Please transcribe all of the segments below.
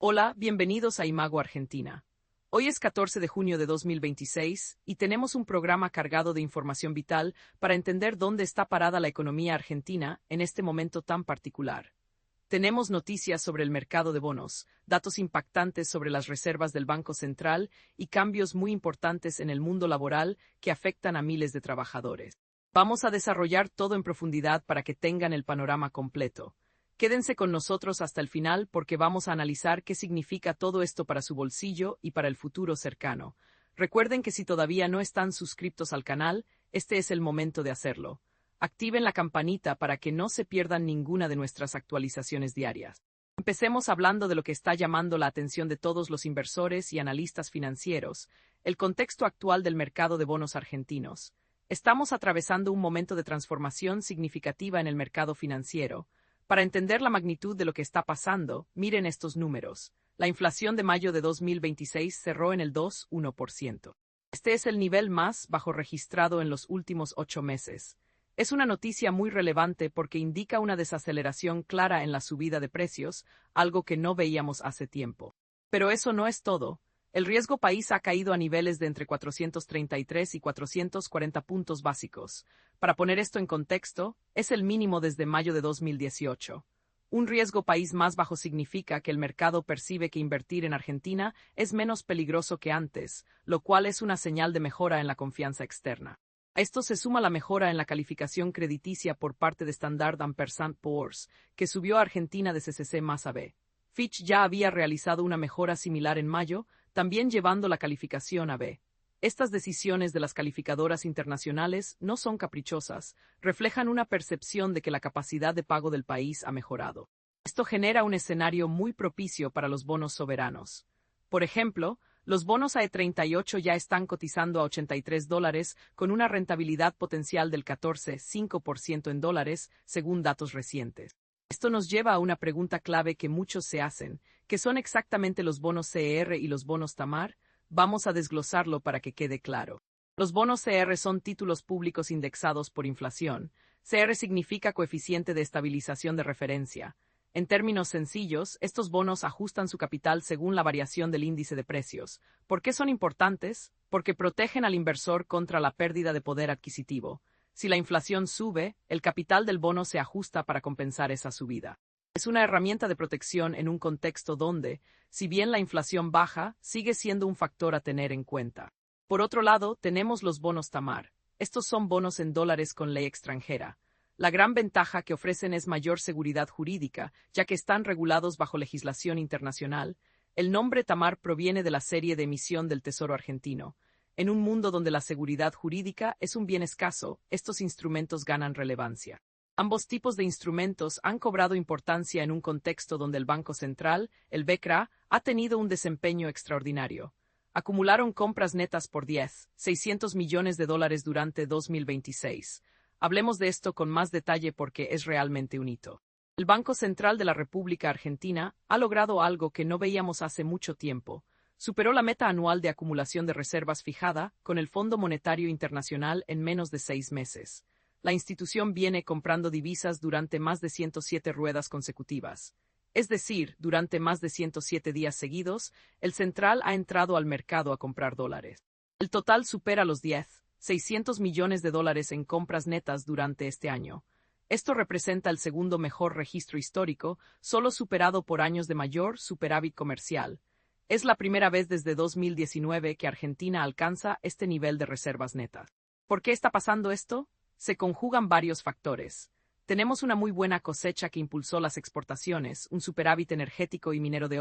Hola, bienvenidos a Imago Argentina. Hoy es 14 de junio de 2026 y tenemos un programa cargado de información vital para entender dónde está parada la economía argentina en este momento tan particular. Tenemos noticias sobre el mercado de bonos, datos impactantes sobre las reservas del Banco Central y cambios muy importantes en el mundo laboral que afectan a miles de trabajadores. Vamos a desarrollar todo en profundidad para que tengan el panorama completo. Quédense con nosotros hasta el final porque vamos a analizar qué significa todo esto para su bolsillo y para el futuro cercano. Recuerden que si todavía no están suscritos al canal, este es el momento de hacerlo. Activen la campanita para que no se pierdan ninguna de nuestras actualizaciones diarias. Empecemos hablando de lo que está llamando la atención de todos los inversores y analistas financieros, el contexto actual del mercado de bonos argentinos. Estamos atravesando un momento de transformación significativa en el mercado financiero. Para entender la magnitud de lo que está pasando, miren estos números. La inflación de mayo de 2026 cerró en el 2,1%. Este es el nivel más bajo registrado en los últimos 8 meses. Es una noticia muy relevante porque indica una desaceleración clara en la subida de precios, algo que no veíamos hace tiempo. Pero eso no es todo. El riesgo país ha caído a niveles de entre 433 y 440 puntos básicos. Para poner esto en contexto, es el mínimo desde mayo de 2018. Un riesgo país más bajo significa que el mercado percibe que invertir en Argentina es menos peligroso que antes, lo cual es una señal de mejora en la confianza externa. A esto se suma la mejora en la calificación crediticia por parte de Standard & Poor's, que subió a Argentina de CCC más a B. Fitch ya había realizado una mejora similar en mayo, también llevando la calificación a B. Estas decisiones de las calificadoras internacionales no son caprichosas, reflejan una percepción de que la capacidad de pago del país ha mejorado. Esto genera un escenario muy propicio para los bonos soberanos. Por ejemplo, los bonos AE38 ya están cotizando a $83 con una rentabilidad potencial del 14,5% en dólares, según datos recientes. Esto nos lleva a una pregunta clave que muchos se hacen, ¿qué son exactamente los bonos CER y los bonos TAMAR? Vamos a desglosarlo para que quede claro. Los bonos CR son títulos públicos indexados por inflación. CR significa coeficiente de estabilización de referencia. En términos sencillos, estos bonos ajustan su capital según la variación del índice de precios. ¿Por qué son importantes? Porque protegen al inversor contra la pérdida de poder adquisitivo. Si la inflación sube, el capital del bono se ajusta para compensar esa subida. Es una herramienta de protección en un contexto donde, si bien la inflación baja, sigue siendo un factor a tener en cuenta. Por otro lado, tenemos los bonos TAMAR. Estos son bonos en dólares con ley extranjera. La gran ventaja que ofrecen es mayor seguridad jurídica, ya que están regulados bajo legislación internacional. El nombre TAMAR proviene de la serie de emisión del Tesoro argentino. En un mundo donde la seguridad jurídica es un bien escaso, estos instrumentos ganan relevancia. Ambos tipos de instrumentos han cobrado importancia en un contexto donde el Banco Central, el BCRA, ha tenido un desempeño extraordinario. Acumularon compras netas por 600 millones de dólares durante 2026. Hablemos de esto con más detalle porque es realmente un hito. El Banco Central de la República Argentina ha logrado algo que no veíamos hace mucho tiempo. Superó la meta anual de acumulación de reservas fijada con el Fondo Monetario Internacional en menos de 6 meses. La institución viene comprando divisas durante más de 107 ruedas consecutivas. Es decir, durante más de 107 días seguidos, el central ha entrado al mercado a comprar dólares. El total supera los 600 millones de dólares en compras netas durante este año. Esto representa el segundo mejor registro histórico, solo superado por años de mayor superávit comercial. Es la primera vez desde 2019 que Argentina alcanza este nivel de reservas netas. ¿Por qué está pasando esto? Se conjugan varios factores. Tenemos una muy buena cosecha que impulsó las exportaciones, un superávit energético y minero de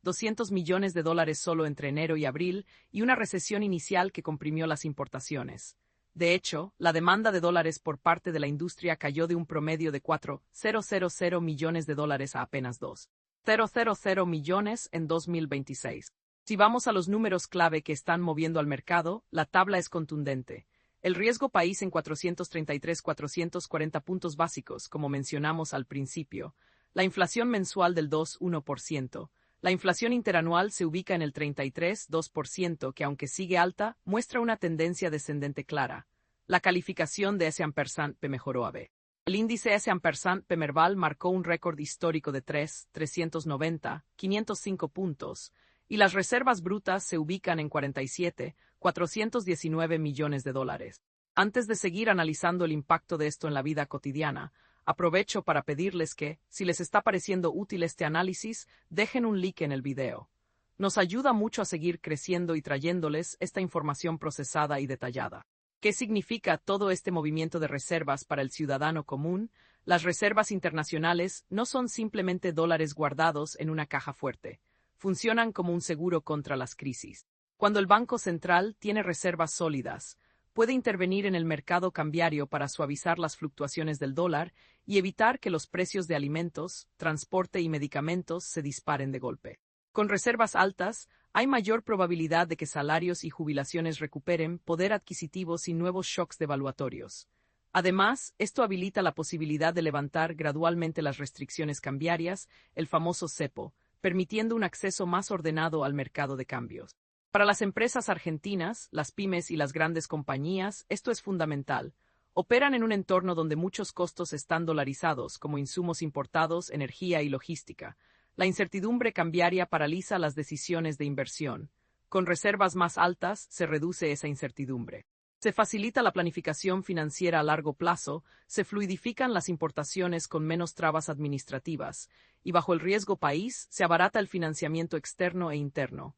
200 millones de dólares solo entre enero y abril, y una recesión inicial que comprimió las importaciones. De hecho, la demanda de dólares por parte de la industria cayó de un promedio de 4,000 millones de dólares a apenas 2,000 millones en 2026. Si vamos a los números clave que están moviendo al mercado, la tabla es contundente. El riesgo país en 440 puntos básicos, como mencionamos al principio. La inflación mensual del 2,1%. La inflación interanual se ubica en el 33,2%, que aunque sigue alta, muestra una tendencia descendente clara. La calificación de S&P mejoró a B. El índice S&P Merval marcó un récord histórico de 390,505 puntos, y las reservas brutas se ubican en 47,419 millones de dólares. Antes de seguir analizando el impacto de esto en la vida cotidiana, aprovecho para pedirles que, si les está pareciendo útil este análisis, dejen un like en el video. Nos ayuda mucho a seguir creciendo y trayéndoles esta información procesada y detallada. ¿Qué significa todo este movimiento de reservas para el ciudadano común? Las reservas internacionales no son simplemente dólares guardados en una caja fuerte. Funcionan como un seguro contra las crisis. Cuando el Banco Central tiene reservas sólidas, puede intervenir en el mercado cambiario para suavizar las fluctuaciones del dólar y evitar que los precios de alimentos, transporte y medicamentos se disparen de golpe. Con reservas altas, hay mayor probabilidad de que salarios y jubilaciones recuperen poder adquisitivo sin nuevos shocks devaluatorios. Además, esto habilita la posibilidad de levantar gradualmente las restricciones cambiarias, el famoso cepo, permitiendo un acceso más ordenado al mercado de cambios. Para las empresas argentinas, las pymes y las grandes compañías, esto es fundamental. Operan en un entorno donde muchos costos están dolarizados, como insumos importados, energía y logística. La incertidumbre cambiaria paraliza las decisiones de inversión. Con reservas más altas, se reduce esa incertidumbre. Se facilita la planificación financiera a largo plazo, se fluidifican las importaciones con menos trabas administrativas, y bajo el riesgo país, se abarata el financiamiento externo e interno.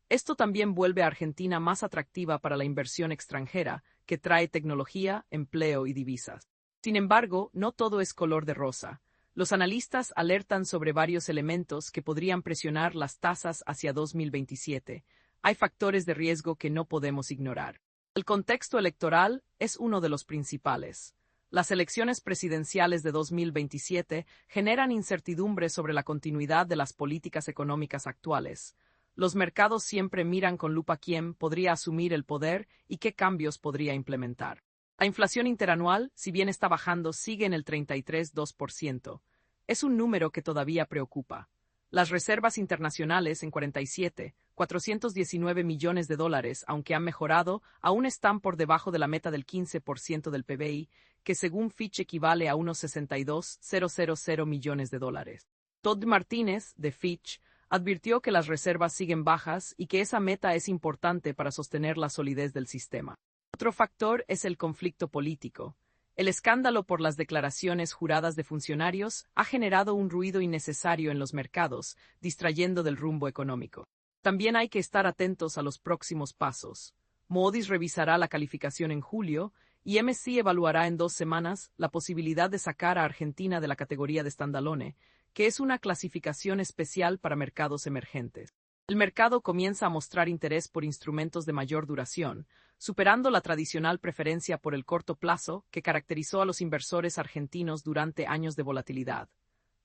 Esto también vuelve a Argentina más atractiva para la inversión extranjera, que trae tecnología, empleo y divisas. Sin embargo, no todo es color de rosa. Los analistas alertan sobre varios elementos que podrían presionar las tasas hacia 2027. Hay factores de riesgo que no podemos ignorar. El contexto electoral es uno de los principales. Las elecciones presidenciales de 2027 generan incertidumbre sobre la continuidad de las políticas económicas actuales. Los mercados siempre miran con lupa quién podría asumir el poder y qué cambios podría implementar. La inflación interanual, si bien está bajando, sigue en el 33,2%. Es un número que todavía preocupa. Las reservas internacionales en 47,419 millones de dólares, aunque han mejorado, aún están por debajo de la meta del 15% del PBI, que según Fitch equivale a unos 62,000 millones de dólares. Todd Martínez, de Fitch, advirtió que las reservas siguen bajas y que esa meta es importante para sostener la solidez del sistema. Otro factor es el conflicto político. El escándalo por las declaraciones juradas de funcionarios ha generado un ruido innecesario en los mercados, distrayendo del rumbo económico. También hay que estar atentos a los próximos pasos. Moody's revisará la calificación en julio y MSCI evaluará en 2 semanas la posibilidad de sacar a Argentina de la categoría de standalone, que es una clasificación especial para mercados emergentes. El mercado comienza a mostrar interés por instrumentos de mayor duración, superando la tradicional preferencia por el corto plazo que caracterizó a los inversores argentinos durante años de volatilidad.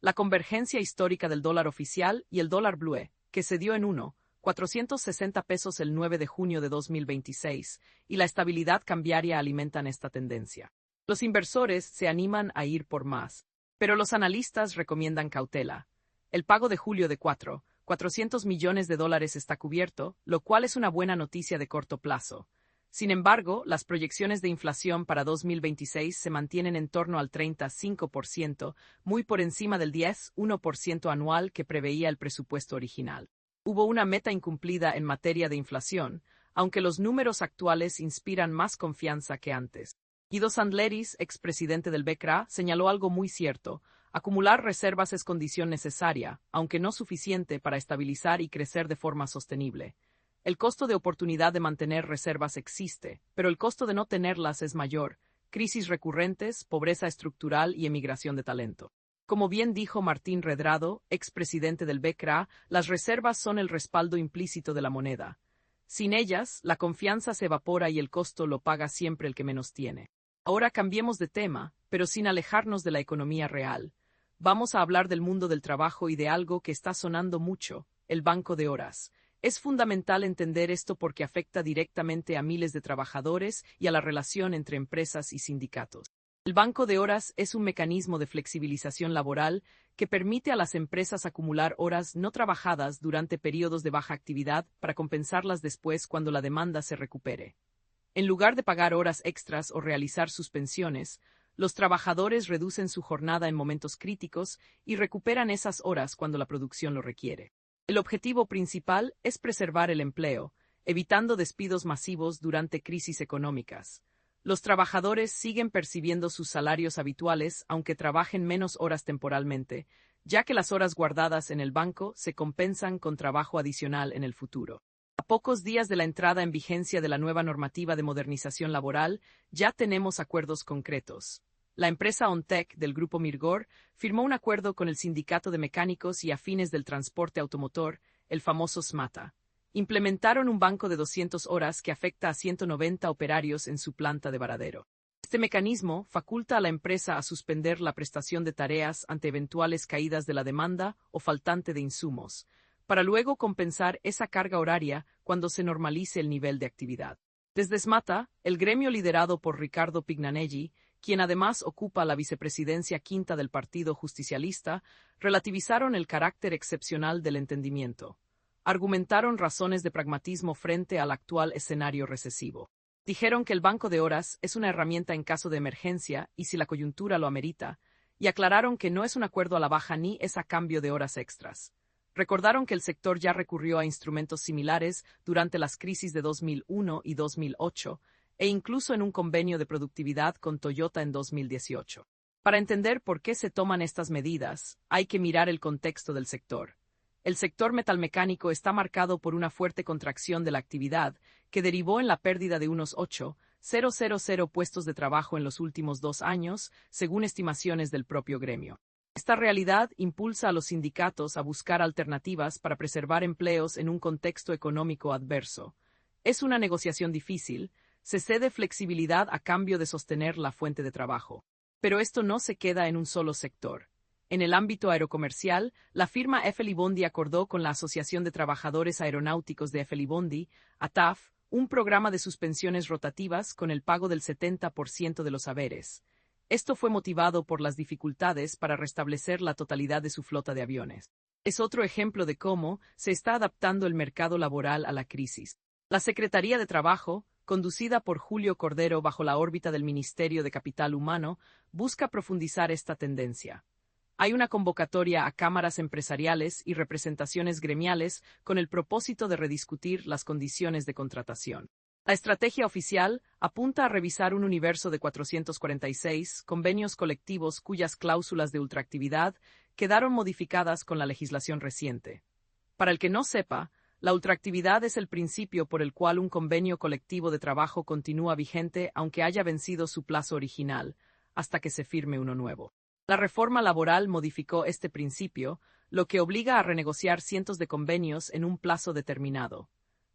La convergencia histórica del dólar oficial y el dólar blue, que se dio en 1,460 pesos el 9 de junio de 2026, y la estabilidad cambiaria alimentan esta tendencia. Los inversores se animan a ir por más, pero los analistas recomiendan cautela. El pago de julio de 400 millones de dólares está cubierto, lo cual es una buena noticia de corto plazo. Sin embargo, las proyecciones de inflación para 2026 se mantienen en torno al 35%, muy por encima del 10,1% anual que preveía el presupuesto original. Hubo una meta incumplida en materia de inflación, aunque los números actuales inspiran más confianza que antes. Guido Sandleris, expresidente del BCRA, señaló algo muy cierto: acumular reservas es condición necesaria, aunque no suficiente para estabilizar y crecer de forma sostenible. El costo de oportunidad de mantener reservas existe, pero el costo de no tenerlas es mayor: crisis recurrentes, pobreza estructural y emigración de talento. Como bien dijo Martín Redrado, expresidente del BCRA, las reservas son el respaldo implícito de la moneda. Sin ellas, la confianza se evapora y el costo lo paga siempre el que menos tiene. Ahora cambiemos de tema, pero sin alejarnos de la economía real. Vamos a hablar del mundo del trabajo y de algo que está sonando mucho: el banco de horas. Es fundamental entender esto porque afecta directamente a miles de trabajadores y a la relación entre empresas y sindicatos. El banco de horas es un mecanismo de flexibilización laboral que permite a las empresas acumular horas no trabajadas durante periodos de baja actividad para compensarlas después cuando la demanda se recupere. En lugar de pagar horas extras o realizar suspensiones, Los trabajadores reducen su jornada en momentos críticos y recuperan esas horas cuando la producción lo requiere. El objetivo principal es preservar el empleo, evitando despidos masivos durante crisis económicas. Los trabajadores siguen percibiendo sus salarios habituales aunque trabajen menos horas temporalmente, ya que las horas guardadas en el banco se compensan con trabajo adicional en el futuro. A pocos días de la entrada en vigencia de la nueva normativa de modernización laboral, ya tenemos acuerdos concretos. La empresa OnTech del grupo Mirgor firmó un acuerdo con el Sindicato de Mecánicos y Afines del Transporte Automotor, el famoso SMATA. Implementaron un banco de 200 horas que afecta a 190 operarios en su planta de Varadero. Este mecanismo faculta a la empresa a suspender la prestación de tareas ante eventuales caídas de la demanda o faltante de insumos, para luego compensar esa carga horaria cuando se normalice el nivel de actividad. Desde SMATA, el gremio liderado por Ricardo Pignanelli, quien además ocupa la vicepresidencia quinta del Partido Justicialista, relativizaron el carácter excepcional del entendimiento. Argumentaron razones de pragmatismo frente al actual escenario recesivo. Dijeron que el banco de horas es una herramienta en caso de emergencia y si la coyuntura lo amerita, y aclararon que no es un acuerdo a la baja ni es a cambio de horas extras. Recordaron que el sector ya recurrió a instrumentos similares durante las crisis de 2001 y 2008, e incluso en un convenio de productividad con Toyota en 2018. Para entender por qué se toman estas medidas, hay que mirar el contexto del sector. El sector metalmecánico está marcado por una fuerte contracción de la actividad, que derivó en la pérdida de unos 8,000 puestos de trabajo en los últimos 2 años, según estimaciones del propio gremio. Esta realidad impulsa a los sindicatos a buscar alternativas para preservar empleos en un contexto económico adverso. Es una negociación difícil, se cede flexibilidad a cambio de sostener la fuente de trabajo. Pero esto no se queda en un solo sector. En el ámbito aerocomercial, la firma FL Bondi acordó con la Asociación de Trabajadores Aeronáuticos de FL Bondi, ATAF, un programa de suspensiones rotativas con el pago del 70% de los haberes. Esto fue motivado por las dificultades para restablecer la totalidad de su flota de aviones. Es otro ejemplo de cómo se está adaptando el mercado laboral a la crisis. La Secretaría de Trabajo, conducida por Julio Cordero bajo la órbita del Ministerio de Capital Humano, busca profundizar esta tendencia. Hay una convocatoria a cámaras empresariales y representaciones gremiales con el propósito de rediscutir las condiciones de contratación. La estrategia oficial apunta a revisar un universo de 446 convenios colectivos cuyas cláusulas de ultraactividad quedaron modificadas con la legislación reciente. Para el que no sepa, la ultraactividad es el principio por el cual un convenio colectivo de trabajo continúa vigente aunque haya vencido su plazo original, hasta que se firme uno nuevo. La reforma laboral modificó este principio, lo que obliga a renegociar cientos de convenios en un plazo determinado.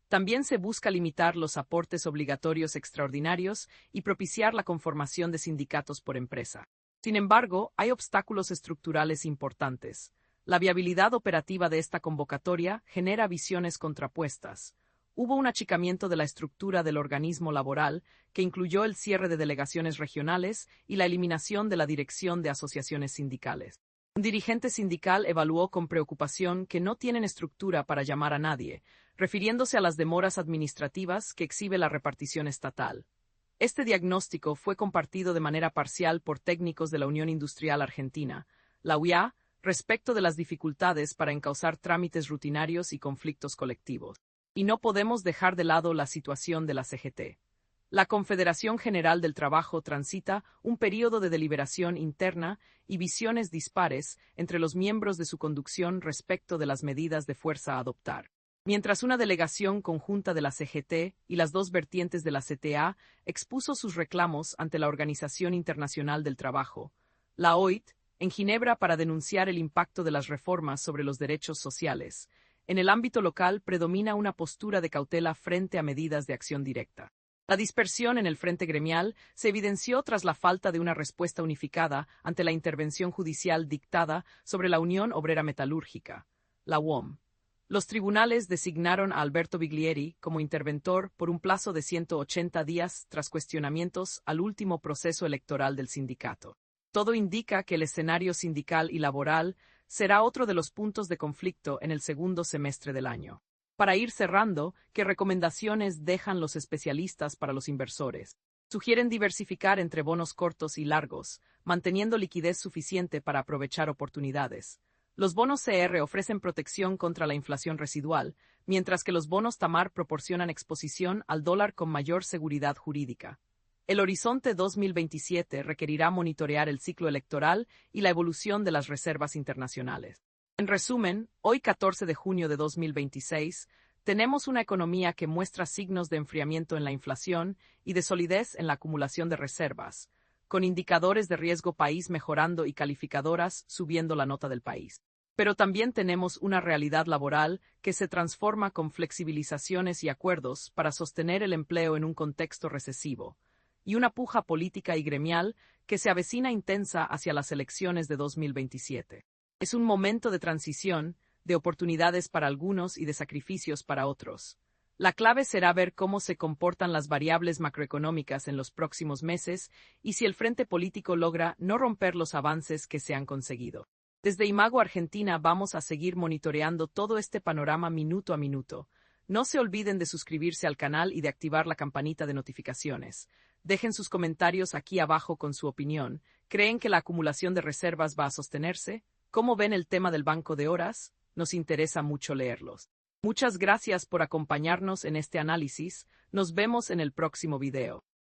También se busca limitar los aportes obligatorios extraordinarios y propiciar la conformación de sindicatos por empresa. Sin embargo, hay obstáculos estructurales importantes. La viabilidad operativa de esta convocatoria genera visiones contrapuestas. Hubo un achicamiento de la estructura del organismo laboral, que incluyó el cierre de delegaciones regionales y la eliminación de la dirección de asociaciones sindicales. Un dirigente sindical evaluó con preocupación que no tienen estructura para llamar a nadie, refiriéndose a las demoras administrativas que exhibe la repartición estatal. Este diagnóstico fue compartido de manera parcial por técnicos de la Unión Industrial Argentina, la UIA, respecto de las dificultades para encauzar trámites rutinarios y conflictos colectivos. Y no podemos dejar de lado la situación de la CGT. La Confederación General del Trabajo transita un período de deliberación interna y visiones dispares entre los miembros de su conducción respecto de las medidas de fuerza a adoptar. Mientras una delegación conjunta de la CGT y las dos vertientes de la CTA expuso sus reclamos ante la Organización Internacional del Trabajo, la OIT, en Ginebra para denunciar el impacto de las reformas sobre los derechos sociales, en el ámbito local predomina una postura de cautela frente a medidas de acción directa. La dispersión en el frente gremial se evidenció tras la falta de una respuesta unificada ante la intervención judicial dictada sobre la Unión Obrera Metalúrgica, la UOM. Los tribunales designaron a Alberto Biglieri como interventor por un plazo de 180 días tras cuestionamientos al último proceso electoral del sindicato. Todo indica que el escenario sindical y laboral será otro de los puntos de conflicto en el segundo semestre del año. Para ir cerrando, ¿qué recomendaciones dejan los especialistas para los inversores? Sugieren diversificar entre bonos cortos y largos, manteniendo liquidez suficiente para aprovechar oportunidades. Los bonos CR ofrecen protección contra la inflación residual, mientras que los bonos Tamar proporcionan exposición al dólar con mayor seguridad jurídica. El horizonte 2027 requerirá monitorear el ciclo electoral y la evolución de las reservas internacionales. En resumen, hoy 14 de junio de 2026, tenemos una economía que muestra signos de enfriamiento en la inflación y de solidez en la acumulación de reservas, con indicadores de riesgo país mejorando y calificadoras subiendo la nota del país. Pero también tenemos una realidad laboral que se transforma con flexibilizaciones y acuerdos para sostener el empleo en un contexto recesivo, y una puja política y gremial que se avecina intensa hacia las elecciones de 2027. Es un momento de transición, de oportunidades para algunos y de sacrificios para otros. La clave será ver cómo se comportan las variables macroeconómicas en los próximos meses y si el frente político logra no romper los avances que se han conseguido. Desde Imago Argentina vamos a seguir monitoreando todo este panorama minuto a minuto. No se olviden de suscribirse al canal y de activar la campanita de notificaciones. Dejen sus comentarios aquí abajo con su opinión. ¿Creen que la acumulación de reservas va a sostenerse? ¿Cómo ven el tema del banco de horas? Nos interesa mucho leerlos. Muchas gracias por acompañarnos en este análisis. Nos vemos en el próximo video.